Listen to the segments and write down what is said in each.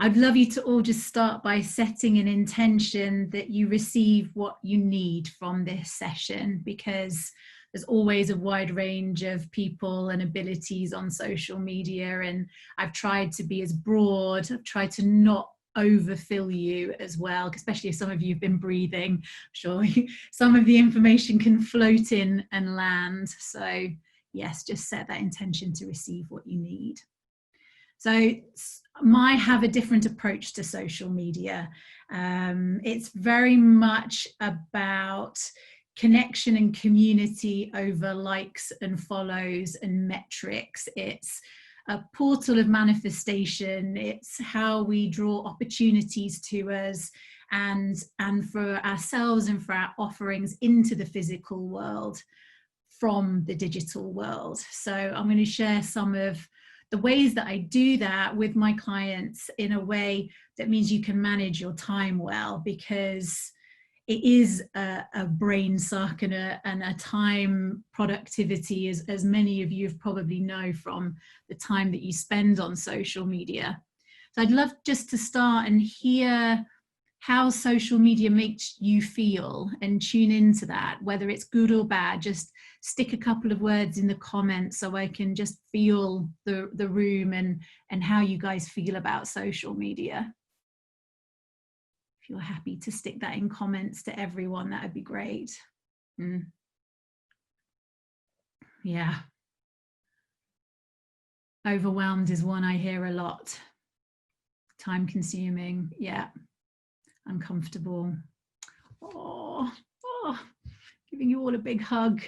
I'd love you to all just start by setting an intention that you receive what you need from this session, because there's always a wide range of people and abilities on social media, and I've tried to be as broad. I've tried to not overfill you as well, especially if some of you have been breathing. I'm sure some of the information can float in and land. So yes, just set that intention to receive what you need. So I have a different approach to social media. It's very much about connection and community over likes and follows and metrics. It's a portal of manifestation. It's how we draw opportunities to us and for ourselves and for our offerings into the physical world from the digital world. So I'm going to share some of the ways that I do that with my clients in a way that means you can manage your time well, because it is a brain suck and a time productivity, as many of you have probably know from the time that you spend on social media. So I'd love just to start and hear how social media makes you feel and tune into that, whether it's good or bad. Just stick a couple of words in the comments so I can just feel the room and how you guys feel about social media. If you're happy to stick that in comments to everyone, that would be great. Yeah. Overwhelmed is one I hear a lot. Time consuming, yeah. Uncomfortable. Oh, giving you all a big hug.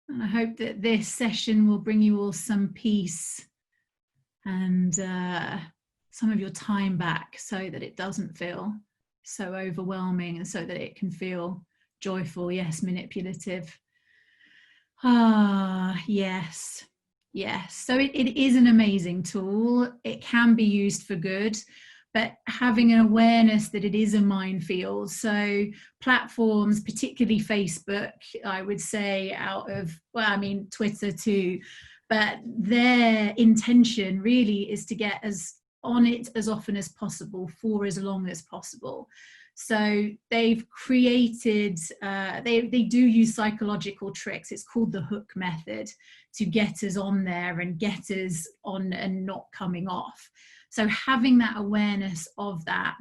And I hope that this session will bring you all some peace and some of your time back, so that it doesn't feel so overwhelming and so that it can feel joyful, yes, manipulative. Yes. So it is an amazing tool. It can be used for good, but having an awareness that it is a minefield. So platforms, particularly Facebook, I would say, Twitter too, but their intention really is to get on it as often as possible for as long as possible. So they've created, they do use psychological tricks. It's called the hook method, to get us on there and get us on and not coming off. So having that awareness of that,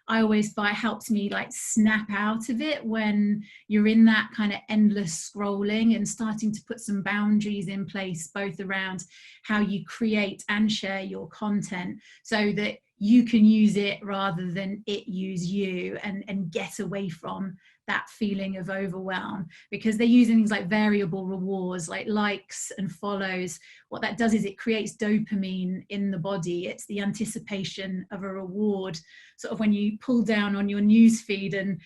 I always find helps me like snap out of it when you're in that kind of endless scrolling, and starting to put some boundaries in place, both around how you create and share your content, so that you can use it rather than it use you, and get away from that feeling of overwhelm, because they're using things like variable rewards, like likes and follows. What that does is it creates dopamine in the body. It's the anticipation of a reward, sort of when you pull down on your news feed and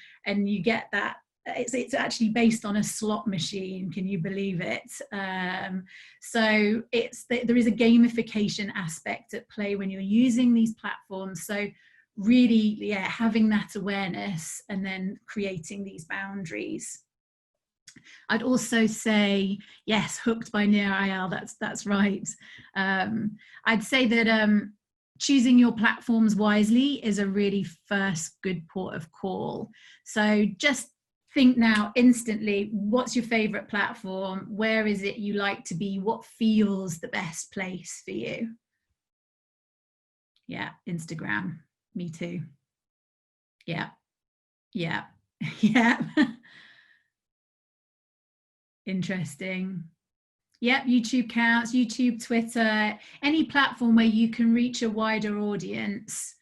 you get that. It's actually based on a slot machine. Can you believe it? So there is a gamification aspect at play when you're using these platforms. So really, yeah, having that awareness and then creating these boundaries. I'd also say, yes, hooked by Nir Ayal, that's right. I'd say that choosing your platforms wisely is a really first good port of call. So just think now instantly, what's your favorite platform? Where is it you like to be? What feels the best place for you? Yeah, Instagram. Me too. Yeah. Interesting. Yep, YouTube counts, YouTube, Twitter, any platform where you can reach a wider audience.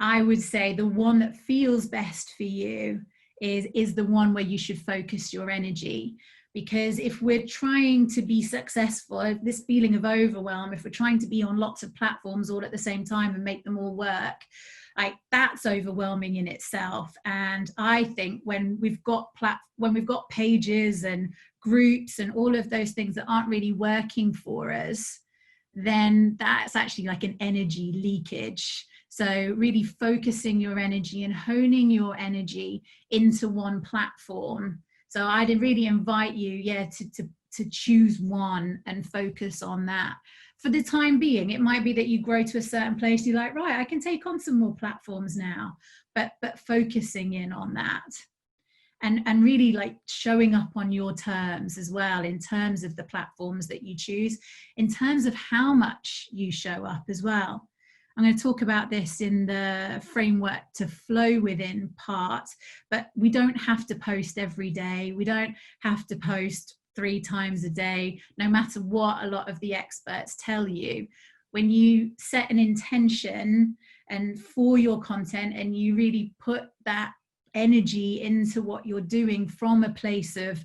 I would say the one that feels best for you is the one where you should focus your energy. Because if we're trying to be successful, this feeling of overwhelm, if we're trying to be on lots of platforms all at the same time and make them all work, like that's overwhelming in itself. And I think when we've got pages and groups and all of those things that aren't really working for us, then that's actually like an energy leakage. So really focusing your energy and honing your energy into one platform. So I'd really invite you, to choose one and focus on that for the time being. It might be that you grow to a certain place, you're like, right, I can take on some more platforms now, but focusing in on that. And really like showing up on your terms as well, in terms of the platforms that you choose, in terms of how much you show up as well. I'm going to talk about this in the framework to flow within part, but we don't have to post every day. We don't have to post 3 times a day, no matter what a lot of the experts tell you. When you set an intention and for your content, and you really put that energy into what you're doing from a place of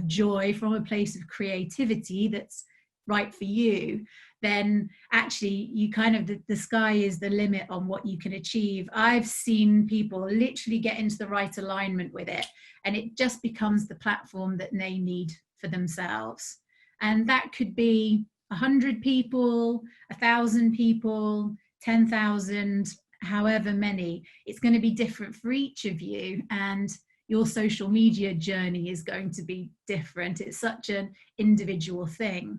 joy, from a place of creativity that's right for you, then actually you kind of, the sky is the limit on what you can achieve. I've seen people literally get into the right alignment with it, and it just becomes the platform that they need for themselves. And that could be 100 people, 1,000 people, 10,000, however many. It's going to be different for each of you, and your social media journey is going to be different. It's such an individual thing.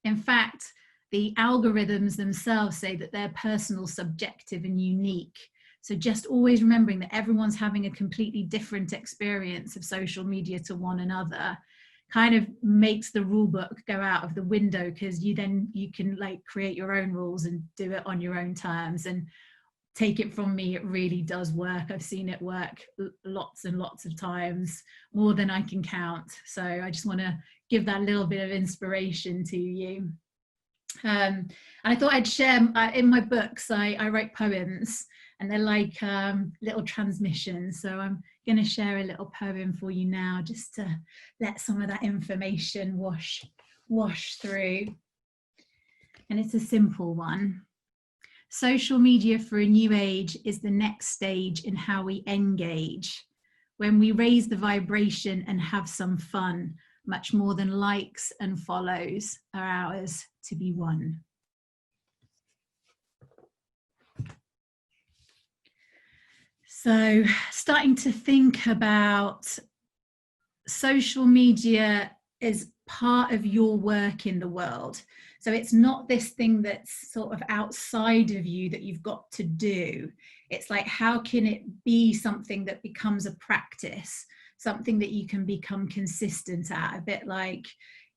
In fact, the algorithms themselves say that they're personal, subjective, and unique. So just always remembering that everyone's having a completely different experience of social media to one another kind of makes the rule book go out of the window, because you can like create your own rules and do it on your own terms. And take it from me, it really does work. I've seen it work lots and lots of times, more than I can count. So I just want to give that little bit of inspiration to you. And I thought I'd share, in my books, I write poems, and they're like little transmissions. So I'm going to share a little poem for you now, just to let some of that information wash through. And it's a simple one. Social media for a new age is the next stage in how we engage. When we raise the vibration and have some fun, much more than likes and follows are ours to be won. So, starting to think about social media as part of your work in the world. So it's not this thing that's sort of outside of you that you've got to do. It's like, how can it be something that becomes a practice, something that you can become consistent at? A bit like,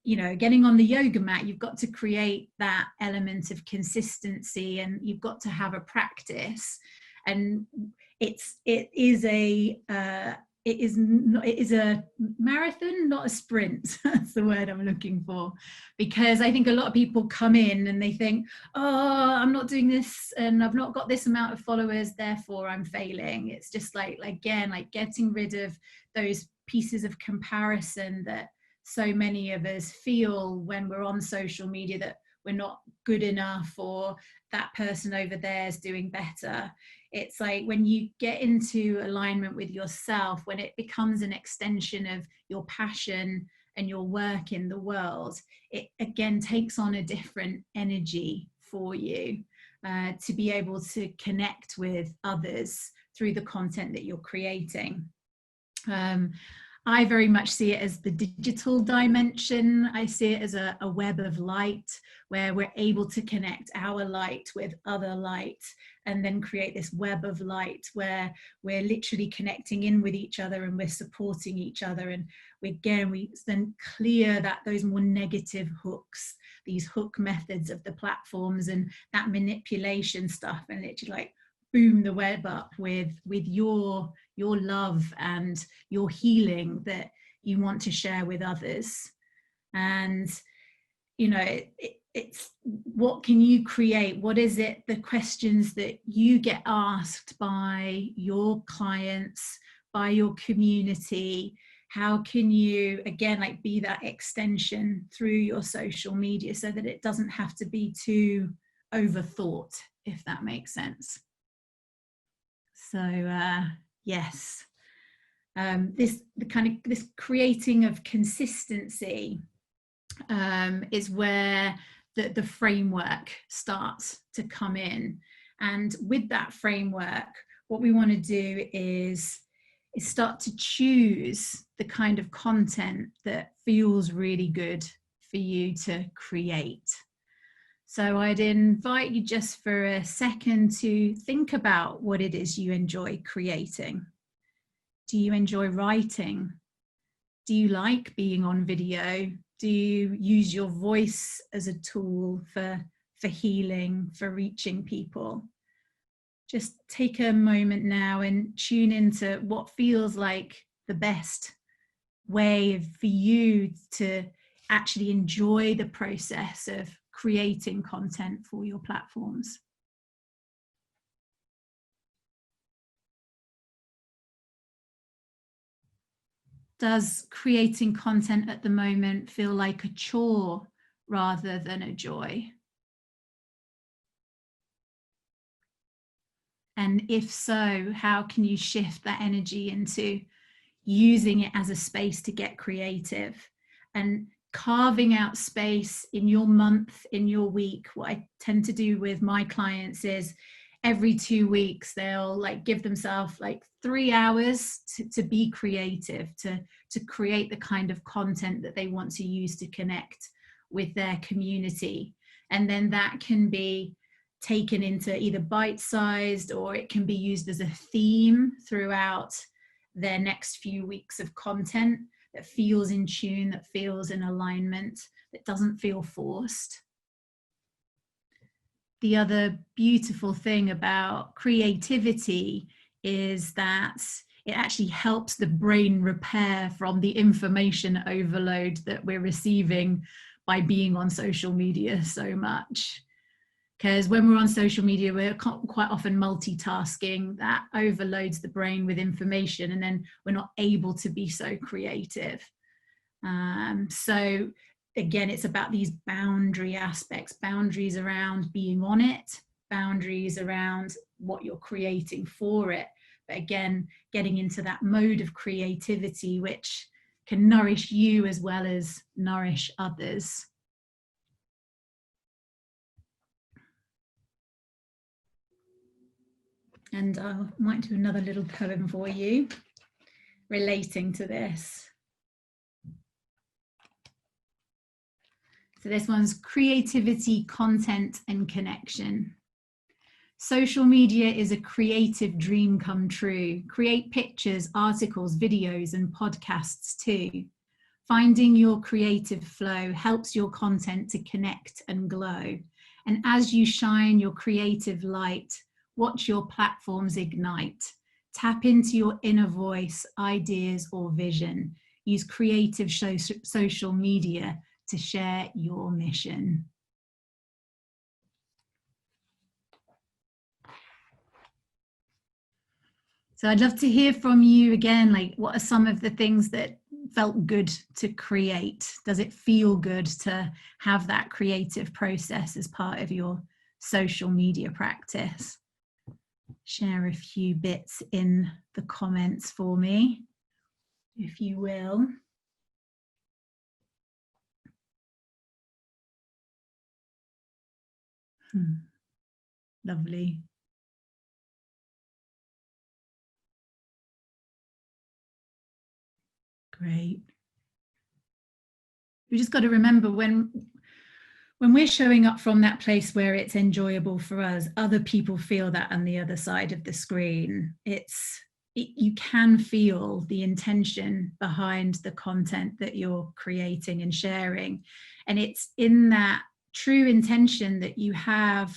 you know, getting on the yoga mat, you've got to create that element of consistency, and you've got to have a practice. And it is a marathon, not a sprint. That's the word I'm looking for. Because I think a lot of people come in and they think, oh, I'm not doing this and I've not got this amount of followers, therefore I'm failing. It's just like, again, like getting rid of those pieces of comparison that so many of us feel when we're on social media, that we're not good enough, or that person over there is doing better. It's like when you get into alignment with yourself, when it becomes an extension of your passion and your work in the world, it again takes on a different energy for you to be able to connect with others through the content that you're creating. I very much see it as the digital dimension. I see it as a web of light, where we're able to connect our light with other light, and then create this web of light where we're literally connecting in with each other and we're supporting each other. And we then clear those more negative hooks, these hook methods of the platforms and that manipulation stuff, and literally like boom the web up with your love and your healing that you want to share with others. And you know, it's what can you create? What is it, the questions that you get asked by your clients, by your community? How can you, again, like be that extension through your social media so that it doesn't have to be too overthought, if that makes sense? So yes, this creating of consistency is where the framework starts to come in. And with that framework, what we want to do is is start to choose the kind of content that feels really good for you to create. So I'd invite you just for a second to think about what it is you enjoy creating. Do you enjoy writing? Do you like being on video? Do you use your voice as a tool for healing, for reaching people? Just take a moment now and tune into what feels like the best way for you to actually enjoy the process of creating content for your platforms. Does creating content at the moment feel like a chore rather than a joy? And if so, how can you shift that energy into using it as a space to get creative and carving out space in your month, in your week? What I tend to do with my clients is every 2 weeks, they'll like give themselves like 3 hours to be creative, to create the kind of content that they want to use to connect with their community. And then that can be taken into either bite-sized, or it can be used as a theme throughout their next few weeks of content that feels in tune, that feels in alignment, that doesn't feel forced. The other beautiful thing about creativity is that it actually helps the brain repair from the information overload that we're receiving by being on social media so much. Because when we're on social media, we're quite often multitasking. That overloads the brain with information, and then we're not able to be so creative. So again, it's about these boundary aspects, boundaries around being on it, boundaries around what you're creating for it. But again, getting into that mode of creativity, which can nourish you as well as nourish others. And I might do another little poem for you relating to this. So this one's creativity, content, and connection. Social media is a creative dream come true. Create pictures, articles, videos, and podcasts too. Finding your creative flow helps your content to connect and glow. And as you shine your creative light, watch your platforms ignite. Tap into your inner voice, ideas, or vision. Use creative social media to share your mission. So I'd love to hear from you again, like what are some of the things that felt good to create? Does it feel good to have that creative process as part of your social media practice? Share a few bits in the comments for me, if you will. Lovely. Great. We just got to remember when we're showing up from that place where it's enjoyable for us, other people feel that on the other side of the screen. You can feel the intention behind the content that you're creating and sharing. And it's in that true intention that you have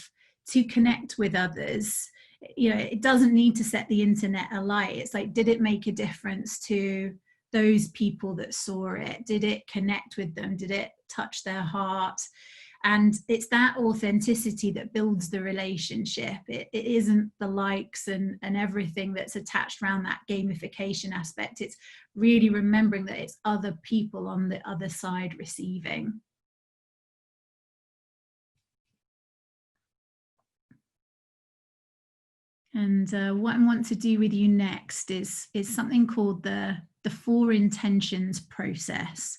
to connect with others. You know, it doesn't need to set the internet alight. It's like, did it make a difference to those people that saw it? Did it connect with them? Did it touch their heart? And it's that authenticity that builds the relationship. It isn't the likes and everything that's attached around that gamification aspect. It's really remembering that it's other people on the other side receiving. And what I want to do with you next is something called the 4 intentions process.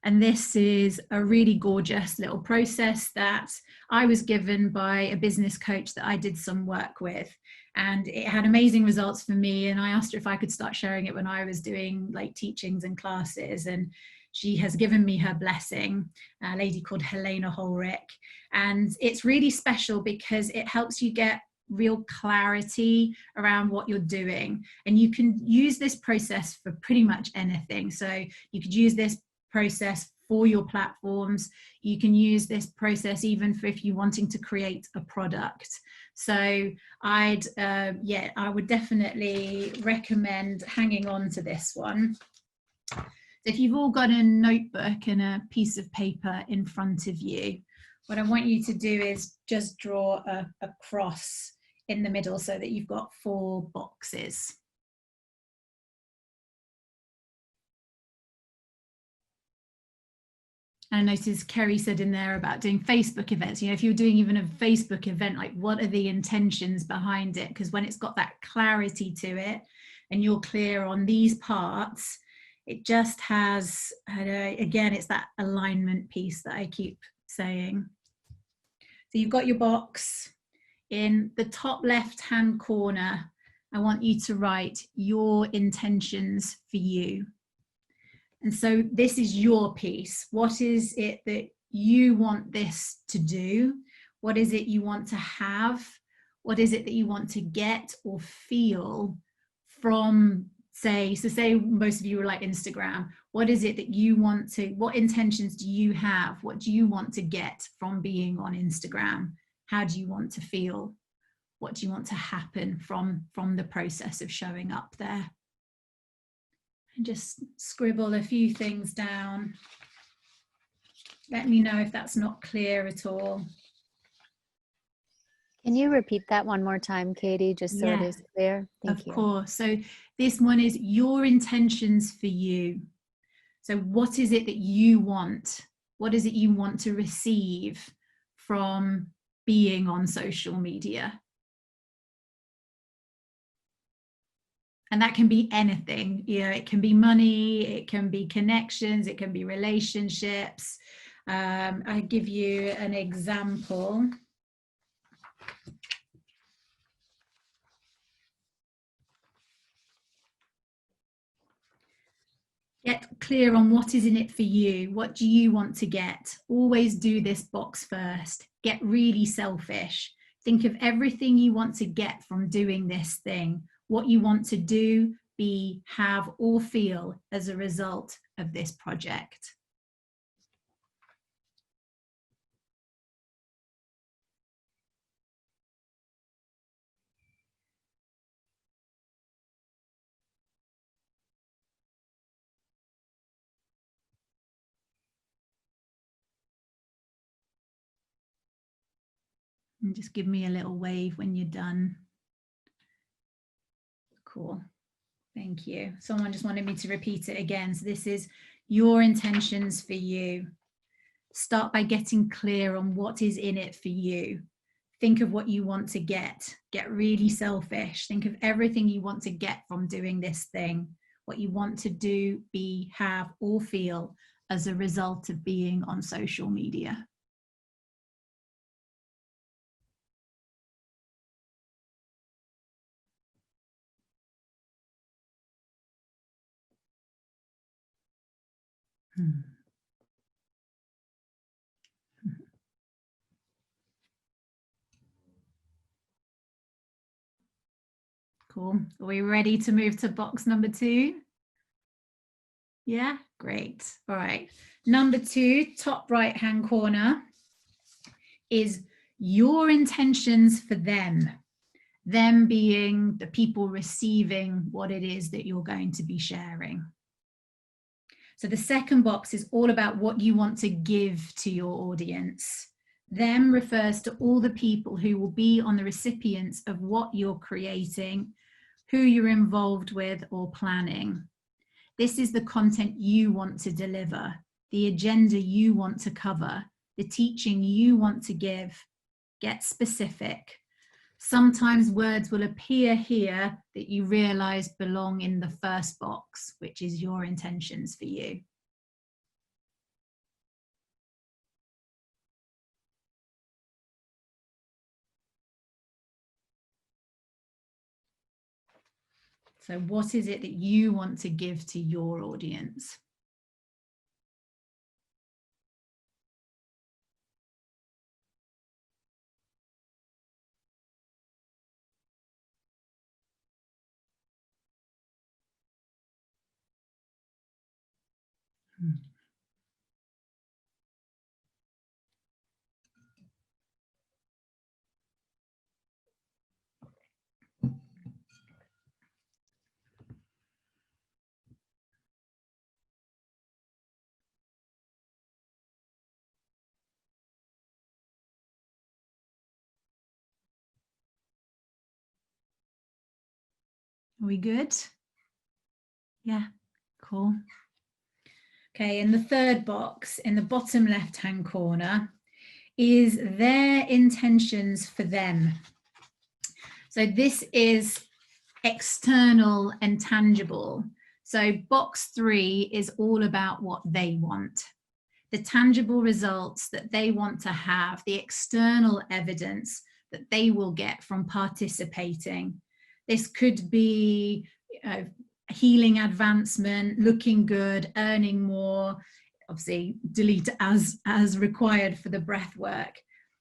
And this is a really gorgeous little process that I was given by a business coach that I did some work with. And it had amazing results for me. And I asked her if I could start sharing it when I was doing like teachings and classes. And she has given me her blessing, a lady called Helena Holrick. And it's really special because it helps you get real clarity around what you're doing. And you can use this process for pretty much anything. So you could use this process for your platforms. You can use this process even for if you're wanting to create a product. So I would definitely recommend hanging on to this one. So if you've all got a notebook and a piece of paper in front of you, what I want you to do is just draw a cross in the middle so that you've got 4 boxes. And I noticed Kerry said in there about doing Facebook events. You know, if you're doing even a Facebook event, like what are the intentions behind it? Because when it's got that clarity to it and you're clear on these parts, it just has, again, it's that alignment piece that I keep saying. So you've got your box. In the top left-hand corner, I want you to write your intentions for you. And so this is your piece. What is it that you want this to do? What is it you want to have? What is it that you want to get or feel from, say most of you are like Instagram. What is it that you want to, what intentions do you have? What do you want to get from being on Instagram? How do you want to feel? What do you want to happen from the process of showing up there? And just scribble a few things down. Let me know if that's not clear at all. Can you repeat that one more time, Katie, just so it is clear? Thank you. Of course. So this one is your intentions for you. So what is it that you want? What is it you want to receive from being on social media? And that can be anything, you know, it can be money, it can be connections, it can be relationships. I give you an example. Get clear on what is in it for you. What do you want to get? Always do this box first. Get really selfish. Think of everything you want to get from doing this thing. What you want to do, be, have, or feel as a result of this project. And just give me a little wave when you're done. Cool. Thank you. Someone just wanted me to repeat it again. So this is your intentions for you. Start by getting clear on what is in it for you. Think of what you want to get. Get really selfish. Think of everything you want to get from doing this thing. What you want to do, be, have, or feel as a result of being on social media. Cool. Are we ready to move to box number 2? Yeah, great. All right. Number 2, top right-hand corner, is your intentions for them. Them being the people receiving what it is that you're going to be sharing. So the second box is all about what you want to give to your audience. Them refers to all the people who will be on the recipients of what you're creating, who you're involved with or planning. This is the content you want to deliver, the agenda you want to cover, the teaching you want to give. Get specific. Sometimes words will appear here that you realize belong in the first box, which is your intentions for you. So what is it that you want to give to your audience? Are we good? Yeah, cool. Okay, in the third box, in the bottom left-hand corner, is their intentions for them. So this is external and tangible. So box 3 is all about what they want, the tangible results that they want to have, the external evidence that they will get from participating. This could be healing advancement, looking good, earning more, obviously delete as required for the breath work.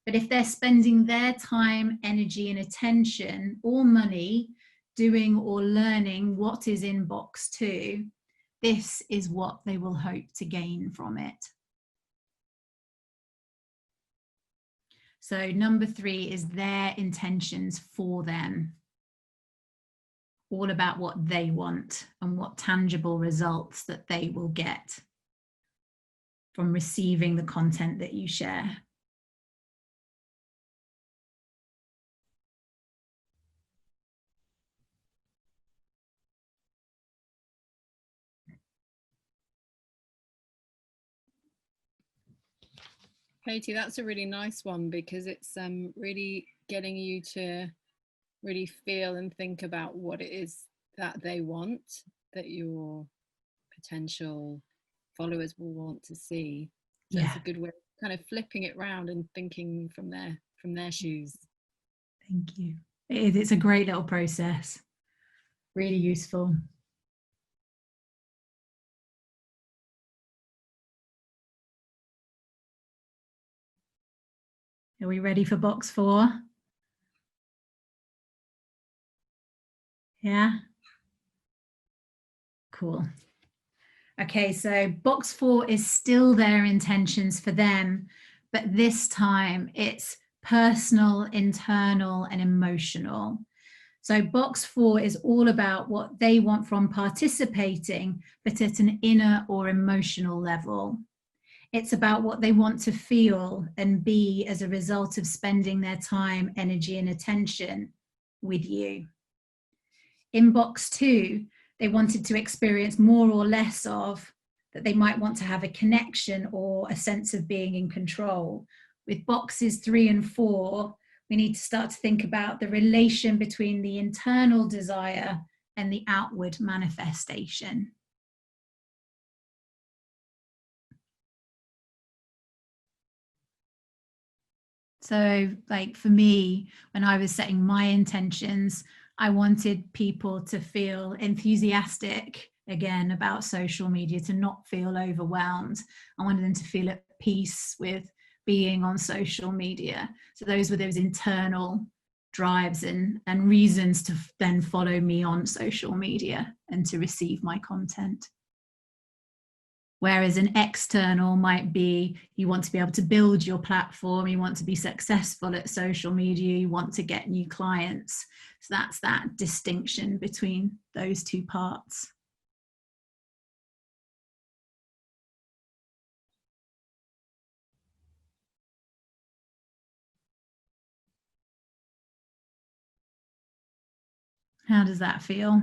But if they're spending their time, energy, and attention or money doing or learning what is in box 2, this is what they will hope to gain from it. So number 3 is their intentions for them. All about what they want and what tangible results that they will get from receiving the content that you share. Katie, that's a really nice one, because it's really getting you to really feel and think about what it is that they want, that your potential followers will want to see. So yeah, it's a good way of kind of flipping it around and thinking from their shoes. Thank you. It's a great little process. Really useful. Are we ready for box 4? Yeah. Cool. Okay, so box 4 is still their intentions for them, but this time it's personal, internal, and emotional. So box 4 is all about what they want from participating, but at an inner or emotional level. It's about what they want to feel and be as a result of spending their time, energy, and attention with you. In box 2, they wanted to experience more or less of, that they might want to have a connection or a sense of being in control. With boxes 3 and 4, we need to start to think about the relation between the internal desire and the outward manifestation. So, like for me, when I was setting my intentions, I wanted people to feel enthusiastic again about social media, to not feel overwhelmed. I wanted them to feel at peace with being on social media. So those were those internal drives and reasons to then follow me on social media and to receive my content. Whereas an external might be, you want to be able to build your platform, you want to be successful at social media, you want to get new clients. So that's that distinction between those two parts. How does that feel?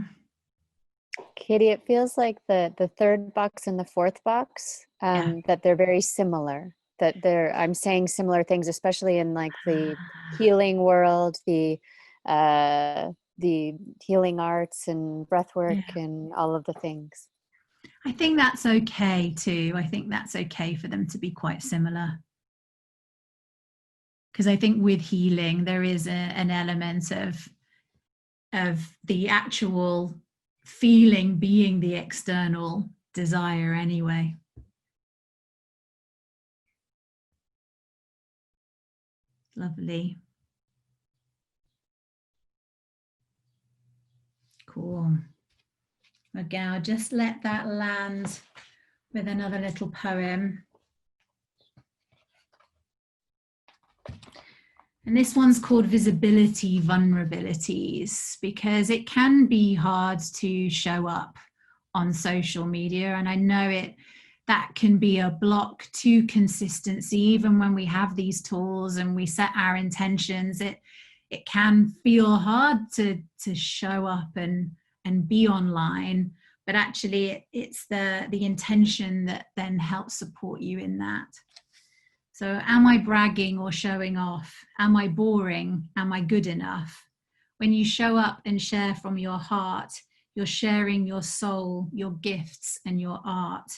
Katie, it feels like the third box and the fourth box, that they're very similar, that I'm saying similar things, especially in like the healing world, the healing arts and breath work and all of the things. I think that's okay too. I think that's okay for them to be quite similar. Because I think with healing, there is an element of the actual feeling being the external desire anyway. Lovely. Cool. Again, I'll just let that land with another little poem. And this one's called Visibility Vulnerabilities, because it can be hard to show up on social media. And I know that can be a block to consistency. Even when we have these tools and we set our intentions, it can feel hard to show up and be online. But actually it's the intention that then helps support you in that. So am I bragging or showing off? Am I boring? Am I good enough? When you show up and share from your heart, you're sharing your soul, your gifts, and your art.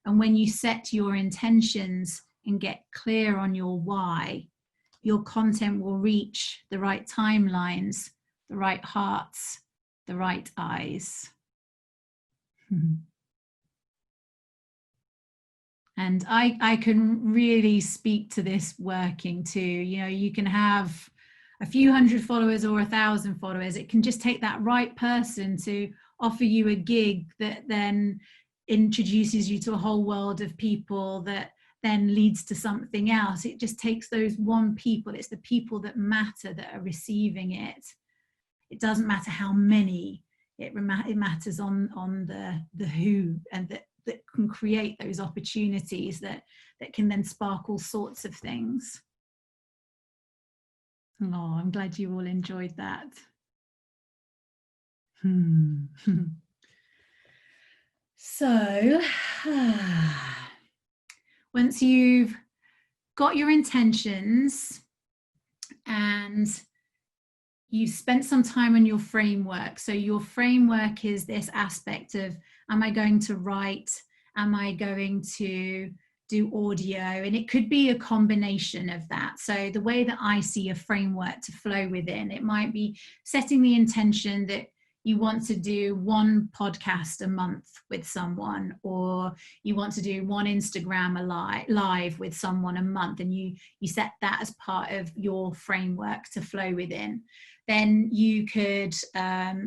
And when you set your intentions and get clear on your why, your content will reach the right timelines, the right hearts, the right eyes. And I can really speak to this working too. You know, you can have a few hundred followers or 1,000 followers. It can just take that right person to offer you a gig that then introduces you to a whole world of people that then leads to something else. It just takes those one people. It's the people that matter that are receiving it. It doesn't matter how many. It matters on the who, and that can create those opportunities that can then spark all sorts of things. Oh, I'm glad you all enjoyed that. So, once you've got your intentions and you've spent some time on your framework. So your framework is this aspect of, am I going to write? Am I going to do audio? And it could be a combination of that. So the way that I see a framework to flow within, it might be setting the intention that you want to do one podcast a month with someone, or you want to do one Instagram live with someone a month, and you set that as part of your framework to flow within. Then you could,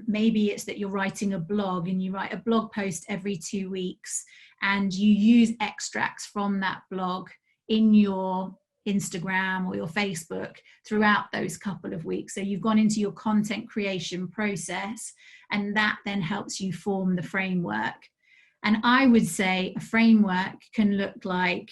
maybe it's that you're writing a blog and you write a blog post every 2 weeks and you use extracts from that blog in your Instagram or your Facebook throughout those couple of weeks. So you've gone into your content creation process, and that then helps you form the framework. And I would say a framework can look like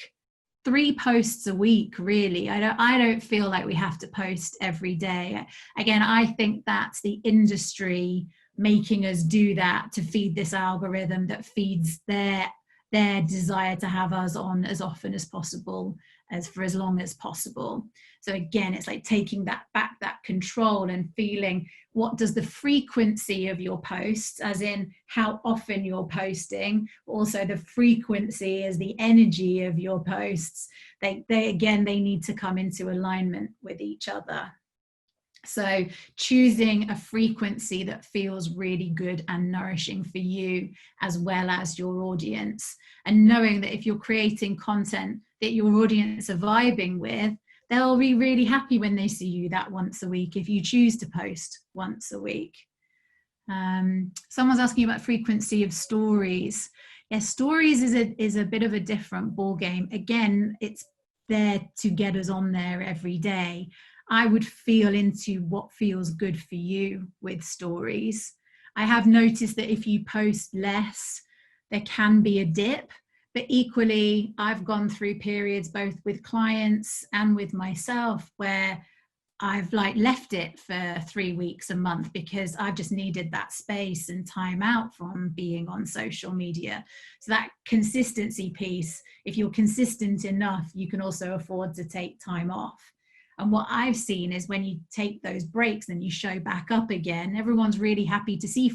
3 posts a week, really. I don't feel like we have to post every day. Again, I think that's the industry making us do that to feed this algorithm that feeds their desire to have us on as often as possible, as for as long as possible. So again, it's like taking that back, that control, and feeling, what does the frequency of your posts, as in how often you're posting, also the frequency is the energy of your posts. They need to come into alignment with each other. So choosing a frequency that feels really good and nourishing for you as well as your audience, and knowing that if you're creating content that your audience are vibing with, they'll be really happy when they see you that once a week if you choose to post once a week. Someone's asking about frequency of stories. Yeah, stories is a bit of a different ball game. Again, it's there to get us on there every day. I would feel into what feels good for you with stories. I have noticed that if you post less, there can be a dip, but equally, I've gone through periods both with clients and with myself where I've left it for 3 weeks, a month, because I've just needed that space and time out from being on social media. So that consistency piece, if you're consistent enough, you can also afford to take time off. And what I've seen is when you take those breaks and you show back up again, everyone's really happy to see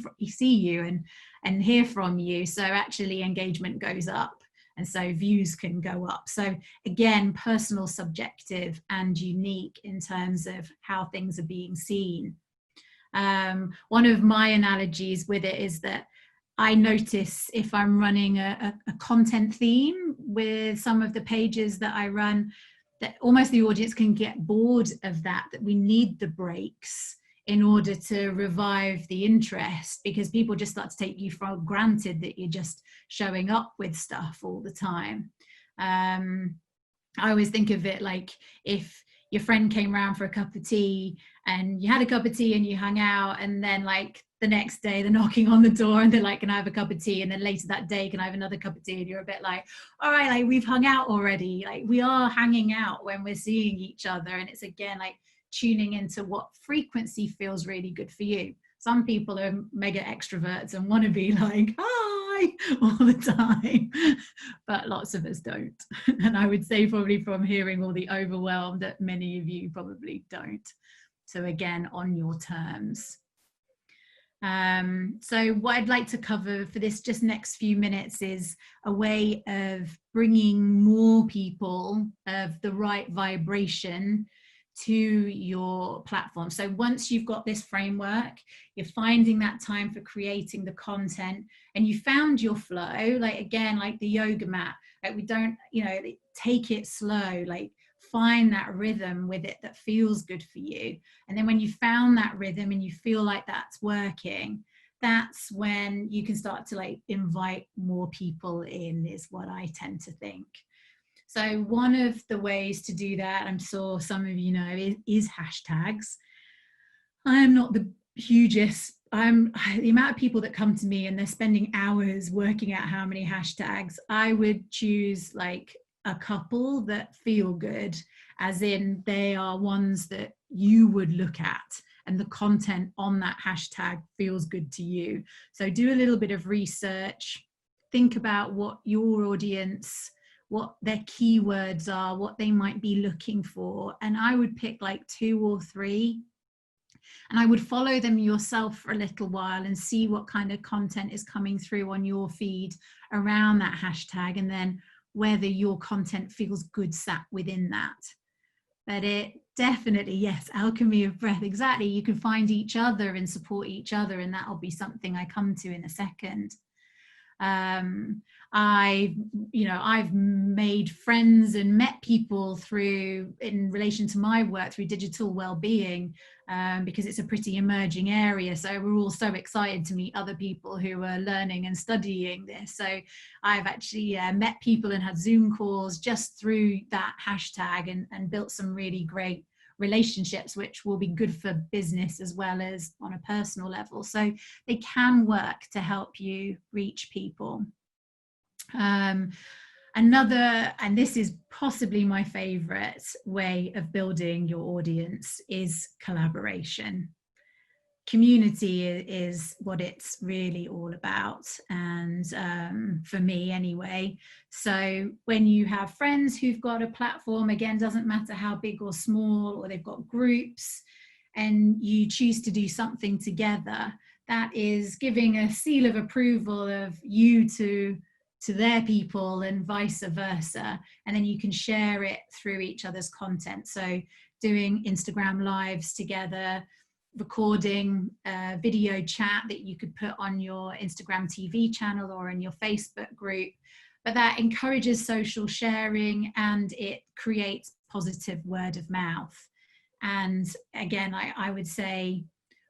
you and hear from you. So actually engagement goes up, and so views can go up. So again, personal, subjective and unique in terms of how things are being seen. One of my analogies with it is that I notice if I'm running a content theme with some of the pages that I run, that almost the audience can get bored of that we need the breaks in order to revive the interest, because people just start to take you for granted that you're just showing up with stuff all the time. I always think of it like if your friend came around for a cup of tea and you had a cup of tea and you hung out, and then like the next day they're knocking on the door and they're like, can I have a cup of tea? And then later that day, can I have another cup of tea? And you're a bit like, all right, like we've hung out already. Like we are hanging out when we're seeing each other. And it's again like tuning into what frequency feels really good for you. Some people are mega extroverts and want to be like, hi, all the time, but lots of us don't. And I would say probably from hearing all the overwhelmed that many of you probably don't. So again, on your terms. So what I'd like to cover for this just next few minutes is a way of bringing more people of the right vibration to your platform. So once you've got this framework, you're finding that time for creating the content, and you found your flow, like again, like the yoga mat, like we don't, take it slow, like find that rhythm with it that feels good for you. And then when you found that rhythm and you feel like that's working, that's when you can start to like invite more people in, is what I tend to think. So one of the ways to do that, I'm sure some of you know, is hashtags. I am not the hugest, the amount of people that come to me and they're spending hours working out how many hashtags. I would choose like a couple that feel good, as in they are ones that you would look at and the content on that hashtag feels good to you. So do a little bit of research, think about what your audience, what their keywords are, what they might be looking for. And I would pick like 2 or 3, and I would follow them yourself for a little while and see what kind of content is coming through on your feed around that hashtag, and then whether your content feels good sat within that. But it definitely, yes, alchemy of breath, exactly. You can find each other and support each other, and that'll be something I come to in a second. I've made friends and met people through, in relation to my work, through digital well-being, because it's a pretty emerging area. So we're all so excited to meet other people who are learning and studying this. So I've actually met people and had Zoom calls just through that hashtag, and built some really great relationships, which will be good for business as well as on a personal level. So they can work to help you reach people. Another, and this is possibly my favorite way of building your audience, is collaboration. Community is what it's really all about, and for me anyway. So when you have friends who've got a platform, again, doesn't matter how big or small, or they've got groups, and you choose to do something together, that is giving a seal of approval of you to their people and vice versa. And then you can share it through each other's content. So doing Instagram lives together, recording a video chat that you could put on your Instagram TV channel or in your Facebook group. But that encourages social sharing, and it creates positive word of mouth. And again, I would say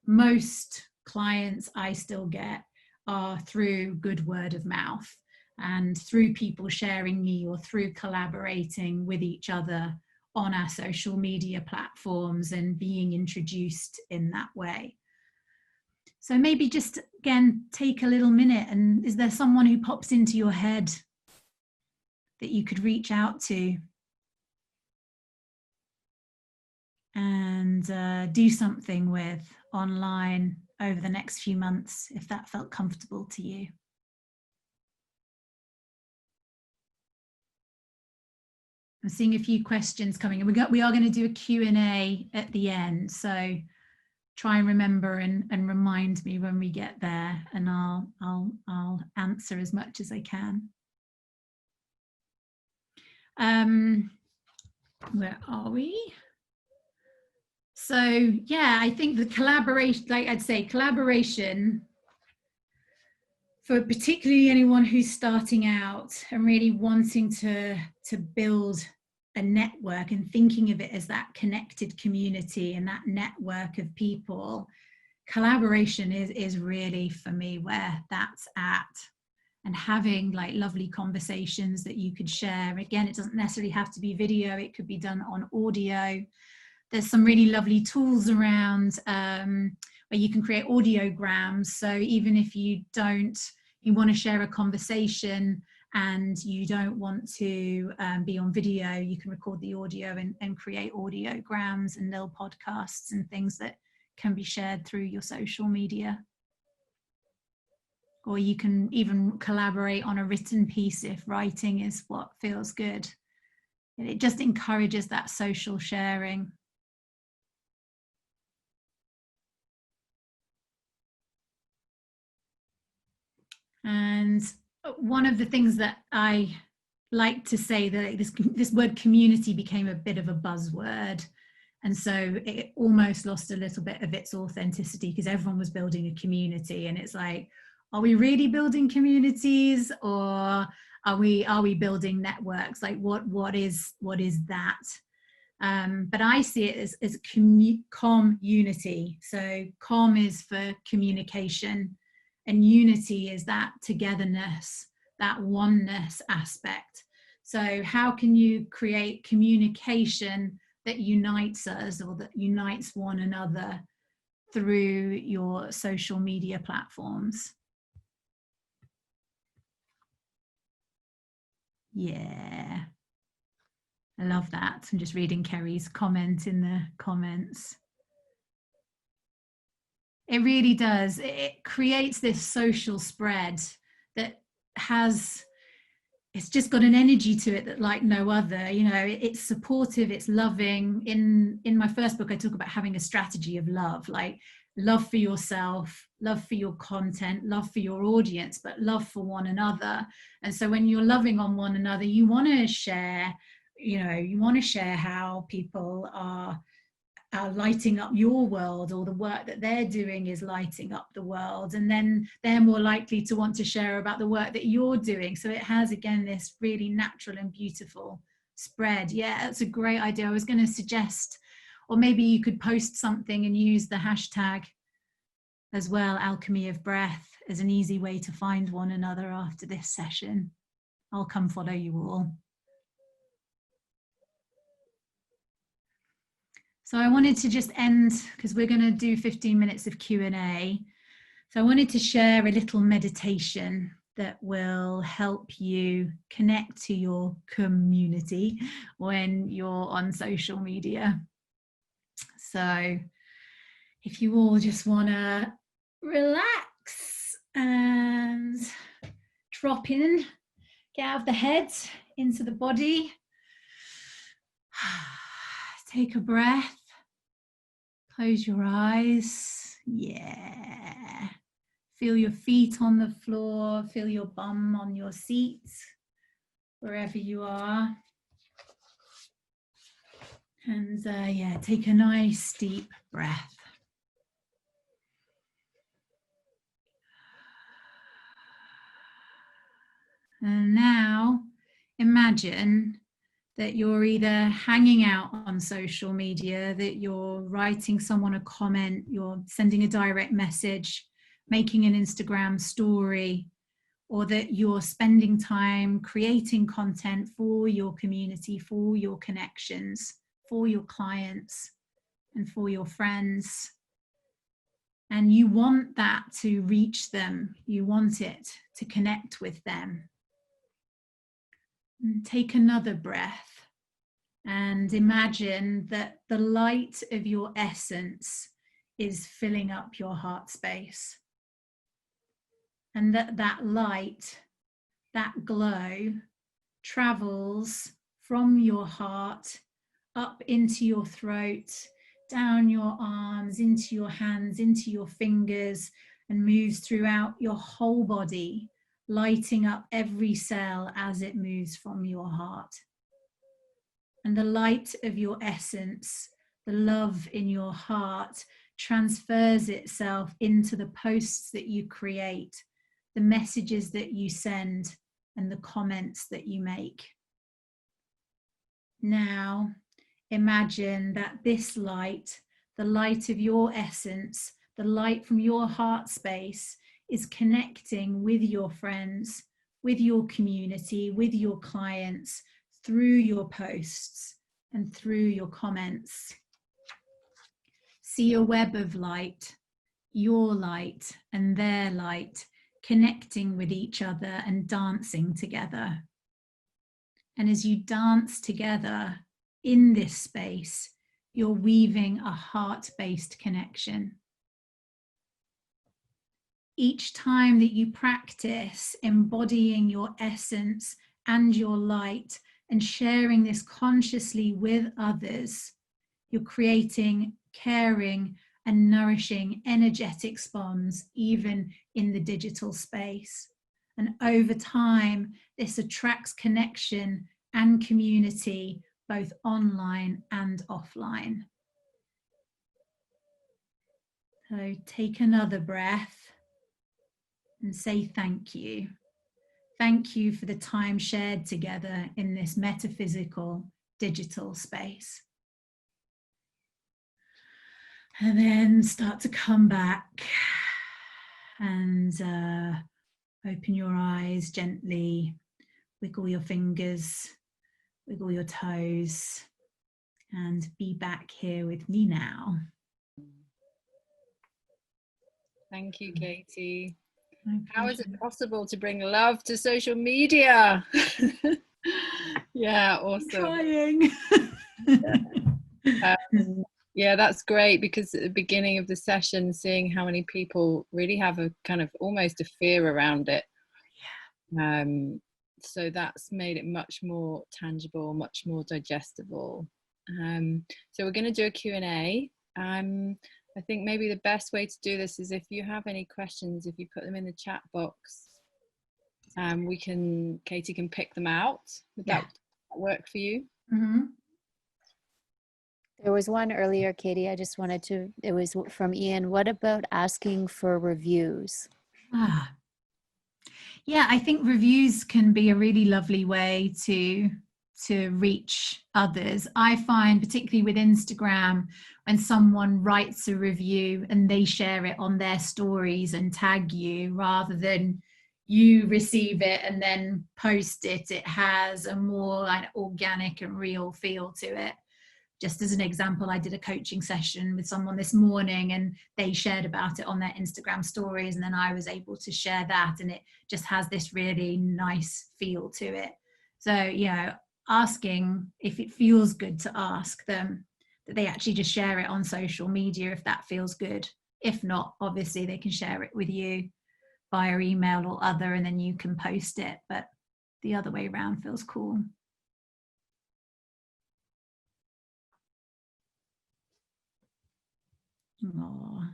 most clients I still get are through good word of mouth, and through people sharing me, or through collaborating with each other on our social media platforms and being introduced in that way. So maybe just again, take a little minute, and is there someone who pops into your head that you could reach out to and do something with online over the next few months, if that felt comfortable to you? I'm seeing a few questions coming, and we are going to do a Q&A at the end, so try and remember and remind me when we get there, and I'll answer as much as I can. Where are we? So yeah, I think the collaboration, like I'd say, collaboration for particularly anyone who's starting out and really wanting to build a network and thinking of it as that connected community and that network of people, collaboration is really, for me, where that's at. And having like lovely conversations that you could share. Again, it doesn't necessarily have to be video, it could be done on audio. There's some really lovely tools around where you can create audiograms. So even if you want to share a conversation and you don't want to be on video, you can record the audio and create audiograms and little podcasts and things that can be shared through your social media. Or you can even collaborate on a written piece if writing is what feels good. And it just encourages that social sharing. And one of the things that I like to say, that this word community became a bit of a buzzword. And so it almost lost a little bit of its authenticity because everyone was building a community. And it's like, are we really building communities, or are we building networks? Like what is that? But I see it as community. So com is for communication, and unity is that togetherness, that oneness aspect. So how can you create communication that unites us, or that unites one another through your social media platforms? Yeah, I love that. I'm just reading Kerry's comment in the comments. It really does. It creates this social spread that it's just got an energy to it that like no other. You know, it's supportive, it's loving. In my first book, I talk about having a strategy of love, like love for yourself, love for your content, love for your audience, but love for one another. And so when you're loving on one another, you want to share, how people are lighting up your world, or the work that they're doing is lighting up the world, and then they're more likely to want to share about the work that you're doing. So it has, again, this really natural and beautiful spread. Yeah, that's a great idea. I was going to suggest, or maybe you could post something and use the hashtag as well, Alchemy of Breath, as an easy way to find one another after this session. I'll come follow you all. So I wanted to just end, because we're going to do 15 minutes of Q&A. So I wanted to share a little meditation that will help you connect to your community when you're on social media. So if you all just want to relax and drop in, get out of the head into the body. Take a breath, close your eyes. Yeah. Feel your feet on the floor, feel your bum on your seat, wherever you are. And yeah, take a nice deep breath. And now imagine that you're either hanging out on social media, that you're writing someone a comment, you're sending a direct message, making an Instagram story, or that you're spending time creating content for your community, for your connections, for your clients, and for your friends. And you want that to reach them. You want it to connect with them. And take another breath and imagine that the light of your essence is filling up your heart space. And that light, that glow, travels from your heart up into your throat, down your arms, into your hands, into your fingers, and moves throughout your whole body, lighting up every cell as it moves from your heart. And the light of your essence the love in your heart transfers itself into the posts that you create, the messages that you send, and the comments that you make. Now, imagine that this light, the light of your essence, the light from your heart space, is connecting with your friends, with your community, with your clients, through your posts and through your comments. See a web of light, your light and their light, connecting with each other and dancing together. And as you dance together in this space, you're weaving a heart-based connection. Each time that you practice embodying your essence and your light and sharing this consciously with others, you're creating caring and nourishing energetic spawns, even in the digital space. And over time, this attracts connection and community, both online and offline. So take another breath and say thank you. Thank you for the time shared together in this metaphysical digital space. And then start to come back and open your eyes gently, wiggle your fingers, wiggle your toes, and be back here with me now. Thank you, Katie. My How is pleasure. it possible to bring love to social media? Yeah, awesome. Trying. Yeah, that's great, because at the beginning of the session, seeing how many people really have a kind of almost a fear around it. Yeah. So that's made it much more tangible, much more digestible. So we're going to do a Q&A. I think maybe the best way to do this is, if you have any questions, if you put them in the chat box, Katie can pick them out. Would that work for you? Mm-hmm. There was one earlier, Katie, I just wanted to, it was from Ian. What about asking for reviews? Yeah, I think reviews can be a really lovely way to reach others. I find, particularly with Instagram, when someone writes a review and they share it on their stories and tag you, rather than you receive it and then post it, it has a more like organic and real feel to it. Just as an example, I did a coaching session with someone this morning and they shared about it on their Instagram stories, and then I was able to share that, and it just has this really nice feel to it. So, you know, asking if it feels good to ask them, that they actually just share it on social media if that feels good. If not, obviously they can share it with you via email or other, and then you can post it, but the other way around feels cool. Aww.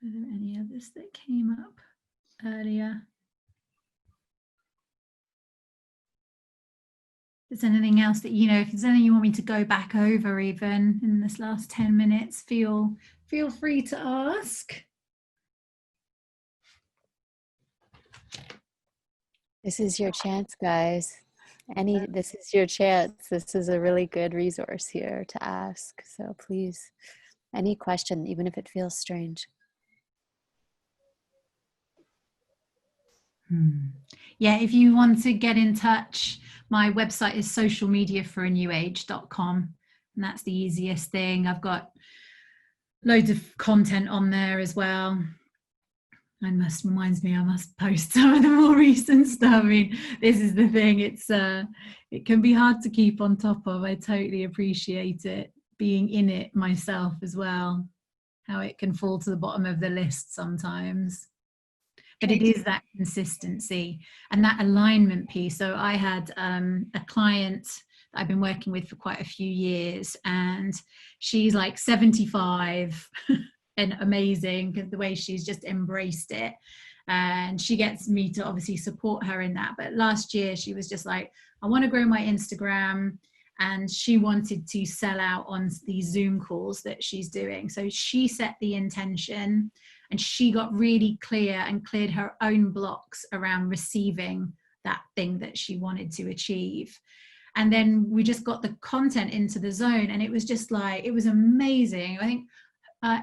Are there any others that came up earlier? If there's anything else that, you know, if there's anything you want me to go back over even in this last 10 minutes, feel free to ask. This is your chance, guys. This is your chance. This is a really good resource here to ask. So please, any question, even if it feels strange. Yeah, if you want to get in touch, my website is socialmediaforanewage.com, and that's the easiest thing. I've got loads of content on there as well. Reminds me I must post some of the more recent stuff. I mean, this is the thing, it can be hard to keep on top of. I totally appreciate it, being in it myself as well. how it can fall to the bottom of the list sometimes. But it Katie. is that consistency and that alignment piece. So I had a client that I've been working with for quite a few years, and she's like 75 and amazing because the way she's just embraced it. And she gets me to obviously support her in that. But last year she was just like, I want to grow my Instagram. And she wanted to sell out on these Zoom calls that she's doing. So she set the intention, and she got really clear and cleared her own blocks around receiving that thing that she wanted to achieve. And then we just got the content into the zone, and it was just like, it was amazing. I think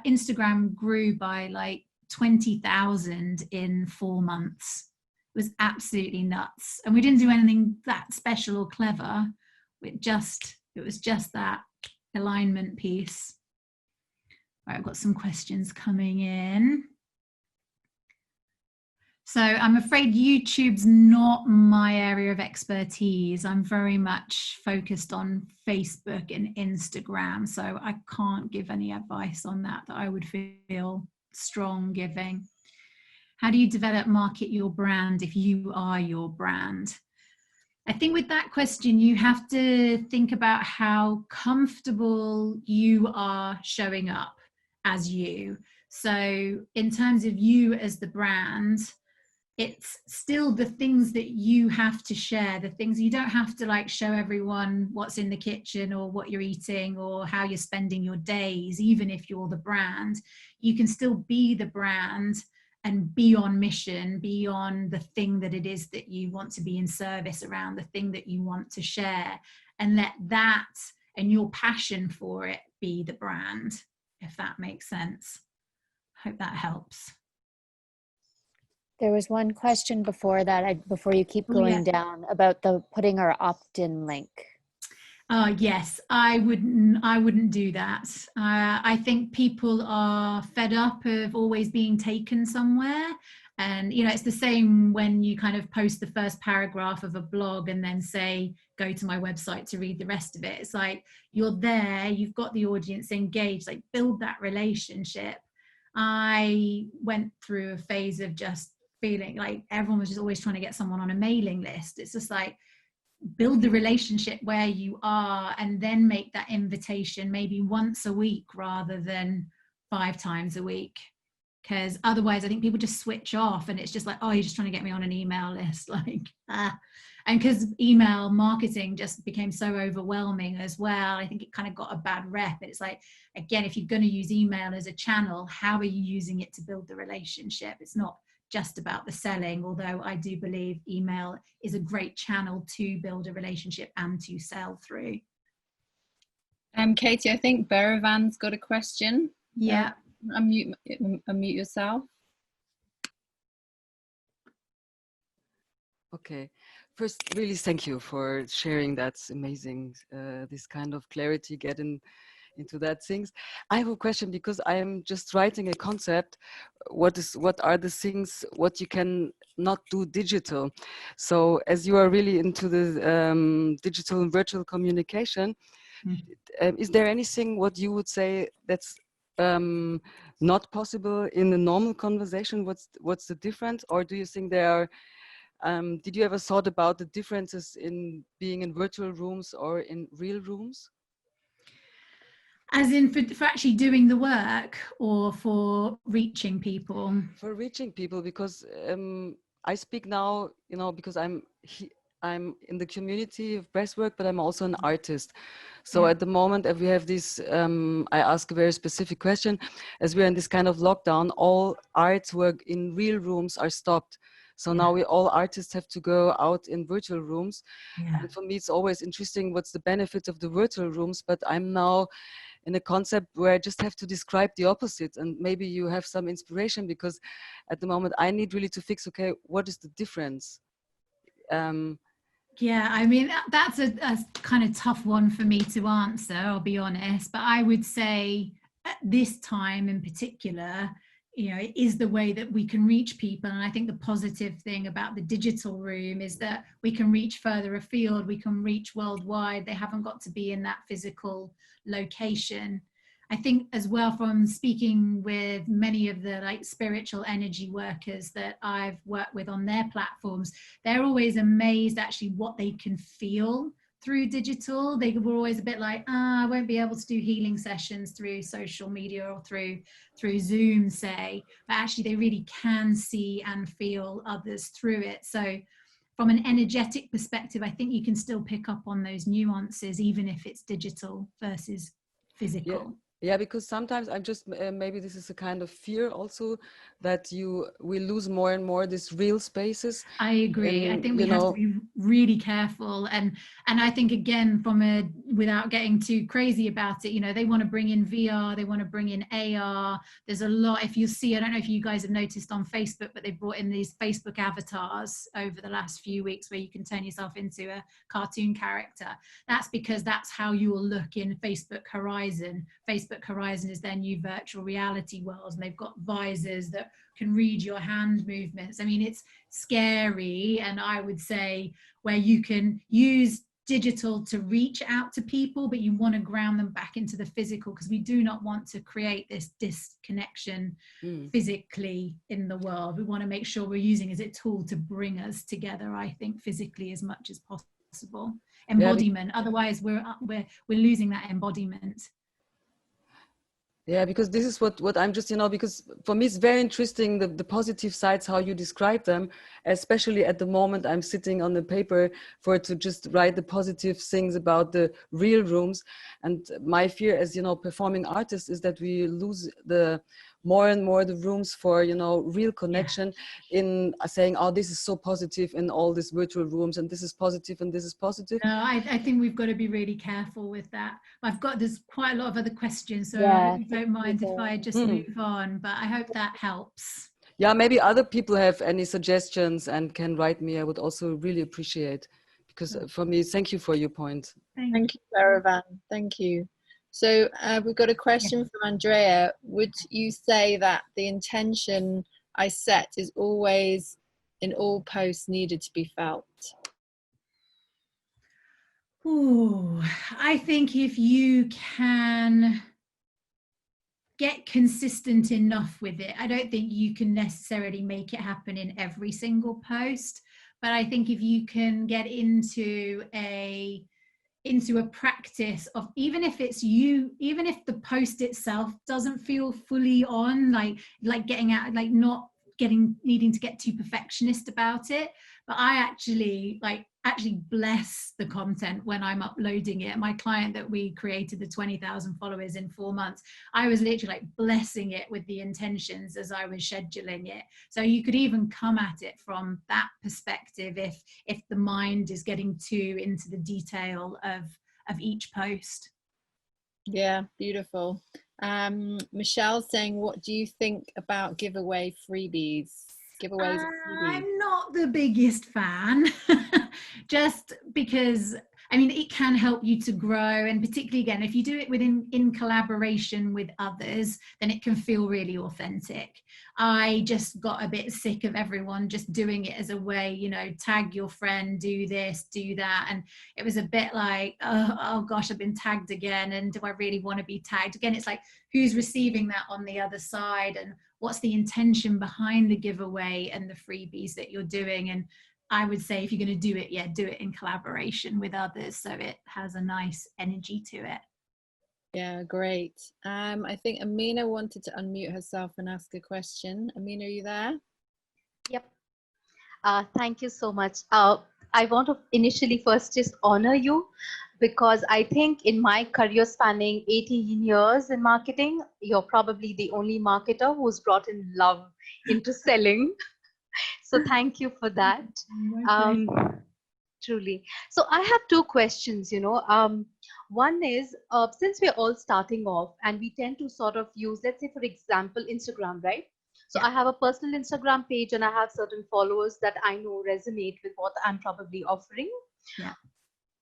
Instagram grew by like 20,000 in 4 months. It was absolutely nuts. And we didn't do anything that special or clever. It was just that alignment piece. Right, I've got some questions coming in. So I'm afraid YouTube's not my area of expertise. I'm very much focused on Facebook and Instagram, so I can't give any advice on that I would feel strong giving. How do you develop, market your brand if you are your brand? I think with that question, you have to think about how comfortable you are showing up as you. So in terms of you as the brand, it's still the things that you have to share, the things you don't have to like show everyone what's in the kitchen or what you're eating or how you're spending your days. Even if you're the brand, you can still be the brand and be on mission, be on the thing that it is that you want to be in service around, the thing that you want to share, and let that and your passion for it be the brand, if that makes sense. Hope that helps. There was one question before that, before you keep going down, about the putting our opt-in link. Yes, I wouldn't do that. I think people are fed up of always being taken somewhere. And, you know, it's the same when you kind of post the first paragraph of a blog and then say, go to my website to read the rest of it. It's like, you're there, you've got the audience engaged, like build that relationship. I went through a phase of just feeling like everyone was just always trying to get someone on a mailing list. It's just like, build the relationship where you are and then make that invitation maybe once a week rather than 5 times a week, because otherwise I think people just switch off and it's just like, oh, you're just trying to get me on an email list, like and because email marketing just became so overwhelming as well, I think it kind of got a bad rep. It's like, again, if you're going to use email as a channel, how are you using it to build the relationship? It's not just about the selling, although I do believe email is a great channel to build a relationship and to sell through. Katie, I think Beravan's got a question. Yeah. Unmute yourself. Okay. First, really thank you for sharing. That's amazing. This kind of clarity, getting into that things. I have a question because I am just writing a concept. What are the things what you can not do digital? So as you are really into the digital and virtual communication, is there anything what you would say that's not possible in a normal conversation? What's the difference? Or do you think there are did you ever thought about the differences in being in virtual rooms or in real rooms? As in for actually doing the work or for reaching people? For reaching people, because I speak now, you know, because I'm in the community of breathwork, but I'm also an artist. So at the moment, if we have this, I ask a very specific question. As we're in this kind of lockdown, all artwork in real rooms are stopped. So now we all artists have to go out in virtual rooms. And for me, it's always interesting what's the benefit of the virtual rooms, but I'm now in a concept where I just have to describe the opposite, and maybe you have some inspiration, because at the moment I need really to fix, okay, what is the difference? Yeah, I mean, that's a kind of tough one for me to answer, I'll be honest, but I would say at this time in particular, you know, it is the way that we can reach people. And I think the positive thing about the digital room is that we can reach further afield, we can reach worldwide. They haven't got to be in that physical location. I think as well, from speaking with many of the like spiritual energy workers that I've worked with on their platforms, they're always amazed actually what they can feel through digital. They were always a bit like, I won't be able to do healing sessions through social media or through Zoom, say, but actually they really can see and feel others through it. So from an energetic perspective, I think you can still pick up on those nuances, even if it's digital versus physical. Yeah, because sometimes I'm just, maybe this is a kind of fear also, that we lose more and more these real spaces. I agree. I think we have to be really careful. And I think, again, without getting too crazy about it, you know, they want to bring in VR, they want to bring in AR. There's a lot, if you see, I don't know if you guys have noticed on Facebook, but they brought in these Facebook avatars over the last few weeks where you can turn yourself into a cartoon character. That's because that's how you will look in Facebook Horizon. Facebook Horizon is their new virtual reality world, and they've got visors that can read your hand movements. I mean, it's scary, and I would say where you can use digital to reach out to people, but you want to ground them back into the physical, because we do not want to create this disconnection physically in the world. We want to make sure we're using it as a tool to bring us together, I think, physically as much as possible. Embodiment, otherwise we're losing that embodiment. Yeah, because this is what I'm just, you know, because for me it's very interesting, the positive sides, how you describe them, especially at the moment I'm sitting on the paper to just write the positive things about the real rooms. And my fear as, you know, performing artist is that we lose more and more the rooms for, you know, real connection in saying, oh, this is so positive in all these virtual rooms, and this is positive and this is positive. No, I think we've got to be really careful with that. There's quite a lot of other questions, so Yeah, you don't mind if I just move on, but I hope that helps. Yeah, maybe other people have any suggestions and can write me. I would also really appreciate, because for me, thank you for your point. Thank you, Caravan. Thank you. So we've got a question from Andrea. Would you say that the intention I set is always in all posts needed to be felt? Ooh, I think if you can get consistent enough with it, I don't think you can necessarily make it happen in every single post, but I think if you can get into a practice of, even if the post itself doesn't feel fully on, like getting out, like not needing to get too perfectionist about it, but I actually bless the content when I'm uploading it. My client that we created the 20,000 followers in 4 months, I was literally like blessing it with the intentions as I was scheduling it. So you could even come at it from that perspective if the mind is getting too into the detail of each post. Yeah, beautiful. Michelle's saying, what do you think about giveaways of freebies? I'm not the biggest fan, just because, I mean, it can help you to grow, and particularly, again, if you do it in collaboration with others, then it can feel really authentic. I just got a bit sick of everyone just doing it as a way, you know, tag your friend, do this, do that, and it was a bit like, oh gosh, I've been tagged again, and do I really want to be tagged again? It's like, who's receiving that on the other side, and what's the intention behind the giveaway and the freebies that you're doing? And I would say if you're going to do it, do it in collaboration with others, so it has a nice energy to it. Yeah, great. I think Amina wanted to unmute herself and ask a question. Amina, are you there? Yep. Thank you so much. I want to initially first just honor you, because I think in my career spanning 18 years in marketing, you're probably the only marketer who's brought in love into selling. So thank you for that. Truly. So I have two questions, one is, since we're all starting off and we tend to sort of use, let's say, for example, Instagram, right? So I have a personal Instagram page and I have certain followers that I know resonate with what I'm probably offering. Yeah.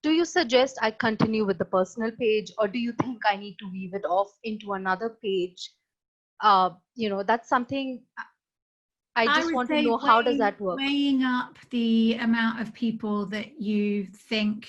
Do you suggest I continue with the personal page, or do you think I need to weave it off into another page? That's something I just want to know, how does that work? Weighing up the amount of people that you think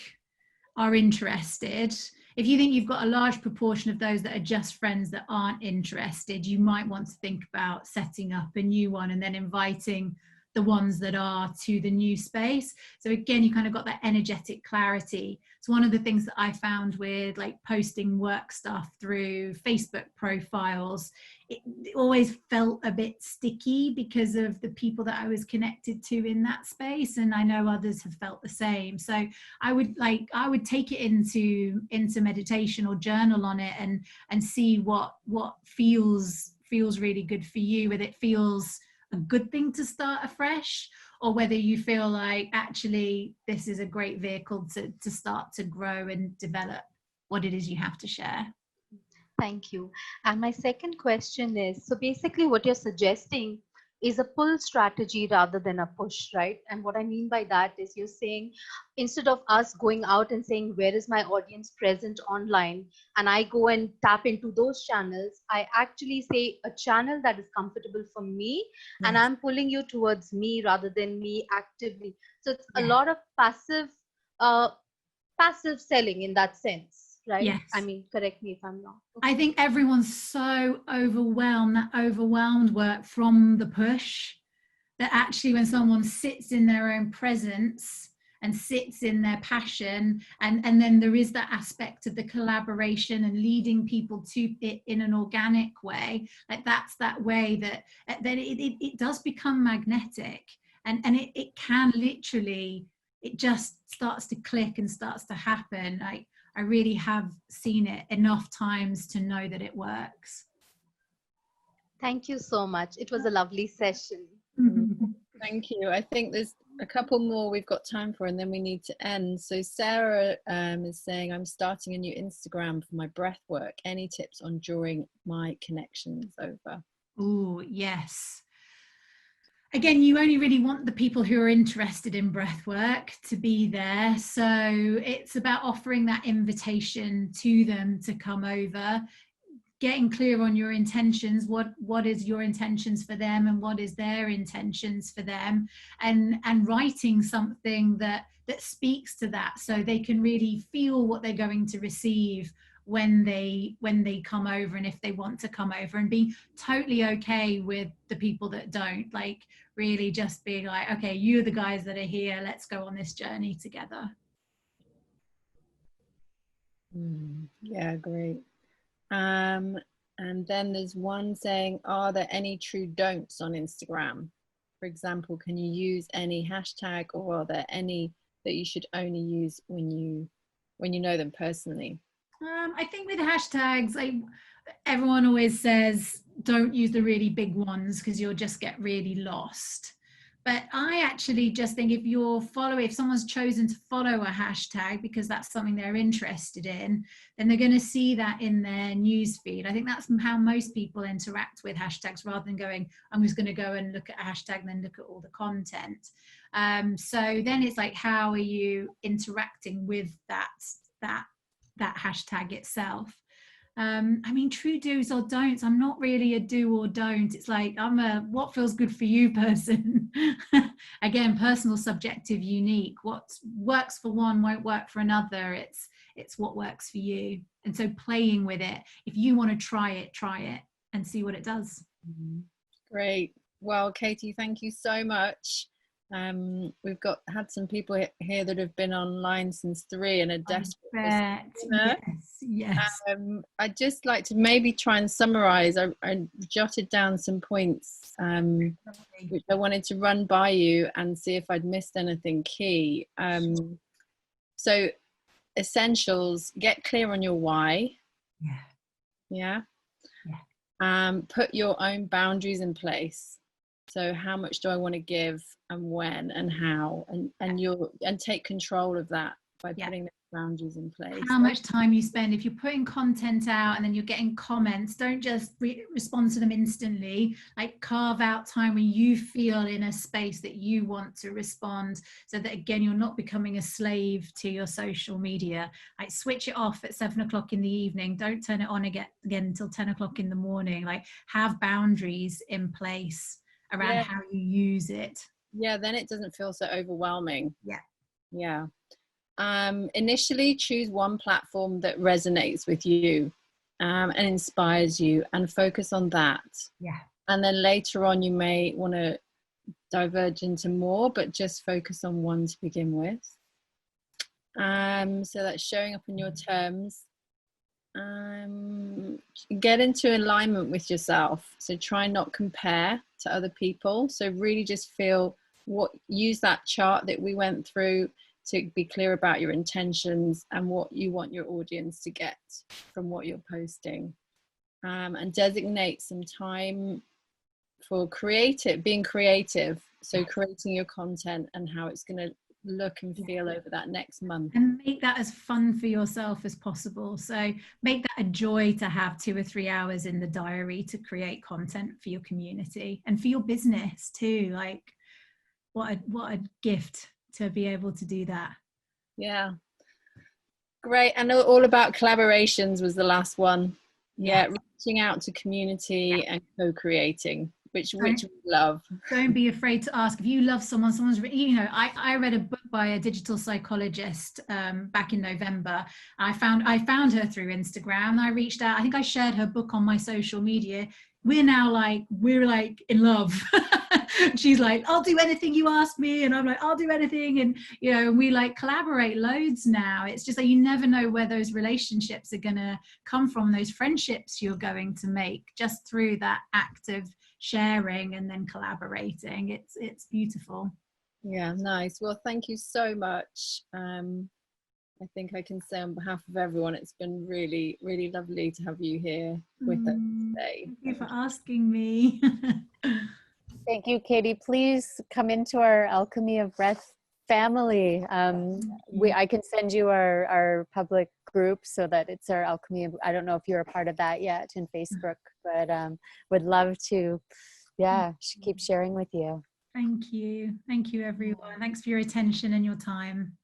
are interested, if you think you've got a large proportion of those that are just friends that aren't interested, you might want to think about setting up a new one and then inviting the ones that are to the new space. So again, you kind of got that energetic clarity. It's one of the things that I found with like posting work stuff through Facebook profiles. It always felt a bit sticky because of the people that I was connected to in that space, and I know others have felt the same. So I would take it into meditation or journal on it and see what feels really good for you, whether it feels a good thing to start afresh, or whether you feel like actually this is a great vehicle to start to grow and develop what it is you have to share. Thank you. And my second question is, so basically what you're suggesting is a pull strategy rather than a push, right? And what I mean by that is you're saying, instead of us going out and saying, where is my audience present online? And I go and tap into those channels, I actually say a channel that is comfortable for me, Yes. and I'm pulling you towards me rather than me actively. So it's a Yeah. lot of passive selling in that sense, right? Yes. I mean, correct me if I'm wrong. Okay. I think everyone's so overwhelmed work from the push, that actually when someone sits in their own presence and sits in their passion, and then there is that aspect of the collaboration and leading people to it in an organic way, like that's that way that it does become magnetic, and it can literally, it just starts to click and starts to happen. I really have seen it enough times to know that it works. Thank you so much. It was a lovely session. Thank you. I think there's a couple more we've got time for, and then we need to end. So Sarah is saying, I'm starting a new Instagram for my breath work. Any tips on drawing my connections over? Oh, yes. Again, you only really want the people who are interested in breath work to be there. So it's about offering that invitation to them to come over, getting clear on your intentions. What is your intentions for them, and what is their intentions for them, and writing something that speaks to that, so they can really feel what they're going to receive when they come over, and if they want to come over, and being totally okay with the people that don't, like really just being like, okay, you're the guys that are here, let's go on this journey together. Yeah, great. And then there's one saying, are there any true don'ts on Instagram? For example, can you use any hashtag, or are there any that you should only use when you know them personally? I think with hashtags, everyone always says don't use the really big ones because you'll just get really lost. But I actually just think if someone's chosen to follow a hashtag because that's something they're interested in, then they're going to see that in their news feed. I think that's how most people interact with hashtags, rather than going, I'm just going to go and look at a hashtag and then look at all the content. So then it's like, how are you interacting with that hashtag itself? I mean, true do's or don'ts. I'm not really a do or don't. It's like I'm a what feels good for you person. Again, personal, subjective, unique. What works for one won't work for another. It's what works for you. And so playing with it. If you want to try it and see what it does. Great. Well, Katie, thank you so much. We've had some people here that have been online since 3 and are desperate. Yes. I'd just like to maybe try and summarize. I jotted down some points which I wanted to run by you and see if I'd missed anything key. So essentials, get clear on your why. Yeah. Put your own boundaries in place. So how much do I want to give, and when, and how, and take control of that by putting those boundaries in place. How much time you spend. If you're putting content out and then you're getting comments, don't just respond to them instantly. Like, carve out time when you feel in a space that you want to respond, so that again you're not becoming a slave to your social media. Like, switch it off at 7 o'clock in the evening. Don't turn it on again until 10 o'clock in the morning. Like, have boundaries in place around how you use it. Yeah, then it doesn't feel so overwhelming. Yeah. Initially choose one platform that resonates with you and inspires you, and focus on that. Yeah. And then later on you may want to diverge into more, but just focus on one to begin with. So that's showing up on your terms. Get into alignment with yourself. So try not compare to other people. So really just feel use that chart that we went through to be clear about your intentions and what you want your audience to get from what you're posting. And designate some time for being creative. So creating your content and how it's going to look and feel over that next month. And make that as fun for yourself as possible. So make that a joy to have 2 or 3 hours in the diary to create content for your community and for your business too. Like what a gift to be able to do that. Yeah. Great. And all about collaborations was the last one. Yeah. Reaching out to community and co-creating, which we love. Don't be afraid to ask. If you love someone's, I read a book by a digital psychologist back in November. I found her through Instagram. I reached out. I think I shared her book on my social media. We're in love. She's like, I'll do anything you ask me, and I'm like, I'll do anything, and we like collaborate loads now. It's just like you never know where those relationships are gonna come from, those friendships you're going to make just through that act of sharing and then collaborating. It's beautiful. Yeah, nice. Well, thank you so much. I think I can say on behalf of everyone, it's been really, really lovely to have you here with us today. Thank you for asking me. Thank you, Katie. Please come into our Alchemy of Breath family. I can send you our public group so that it's our Alchemy of, I don't know if you're a part of that yet in Facebook, but would love to, keep sharing with you. Thank you. Thank you, everyone. Thanks for your attention and your time.